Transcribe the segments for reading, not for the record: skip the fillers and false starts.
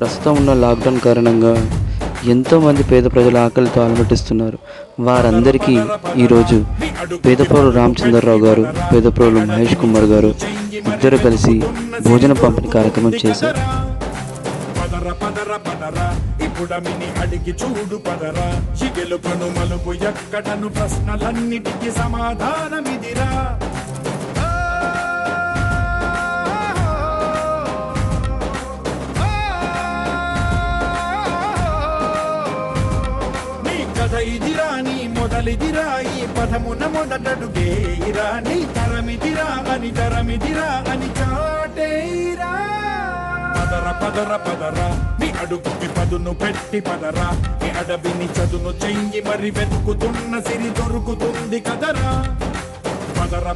ప్రస్తుతం ఉన్న లాక్డౌన్ కారణంగా ఎంతోమంది పేద ప్రజల ఆకలితో అలమటిస్తున్నారు. వారందరికీ ఈరోజు పేదప్రోలు రామచంద్రరావు గారు, పేదప్రోలు మహేష్ కుమార్ గారు ఇద్దరు కలిసి భోజన పంపిణీ కార్యక్రమం చేశారు. ఇప్పుడమిని అడిగి చూడు పదరా, గెలుపను మలుపు ఎక్కడను ప్రశ్నలన్నిటికీ సమాధానమిదిరా. నీ కథ ఇదిరా, నీ మొదలిదిరా, ఈ పదమున మొదటడుగేయిరా. నీ తరమిదిరా అని తరమిదిరా అని చాటేయిరా. పదర పదరా నీ అడుగుకి పదును పెట్టి పదరా. నీ అడవిని చదును చెయ్యి మరి వెతుకుతున్న సిరి దొరుకుతుంది కదరా.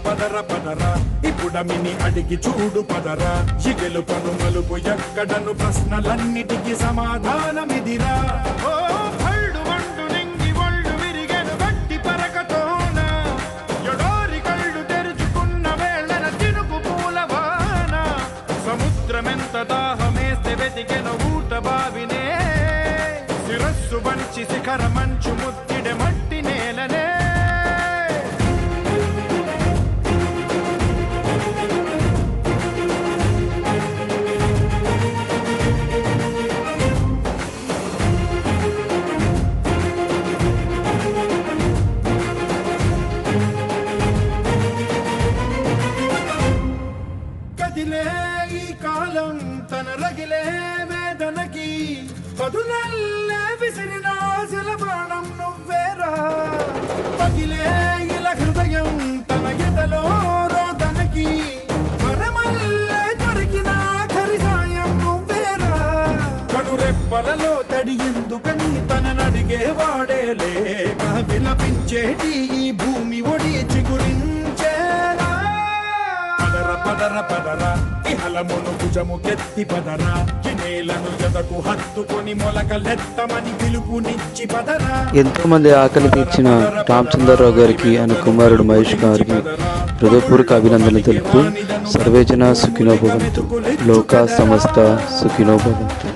పదరా ఇప్పుడమిని అడిగి చూడు పదరా, గెలుపను మలుపు ఎక్కడను ప్రశ్నలన్నిటికీ సమాధానమిదిరా. సముద్రమెంత దాహమేస్తే వెతికెన ఊట బావినే, శిరస్సు వంచి శిఖర మంచు ముద్దిడ మట్టి నేలనే. కదిలే ఈ కాలం తన రగిలే వేదనకి, పదునల్లే విసిరిన ఆశల బాణం నువ్వేరా. పగిలే ఇలా హృదయం తన ఎదలో రోదనకి, మరమల్లే దొరికిన ఆఖరి సాయం నువ్వేరా. కడురెప్పలలో తడి ఎందుకని తన నడిగే వాడే లేక, విలపించేటి ఈ భూమి ఒడి చిగురించేరా. పదరా ఇహలమును భుజము కెత్తి పదరా, ఈ నేలను ఎదకు హత్తుకొని మొలకలెత్తమని పిలుపునిచ్చి పదరా. ఎంతో మంది ఆకలి తీర్చిన రామచంద్రరావు గారికి ఆయన కుమారుడు మహేష్ గారికి హృదయపూర్వక అభినందనలు తెలుపుతూ సర్వేజన సుఖినో భవంతు, లోకా సమస్త సుఖినో భవంతు.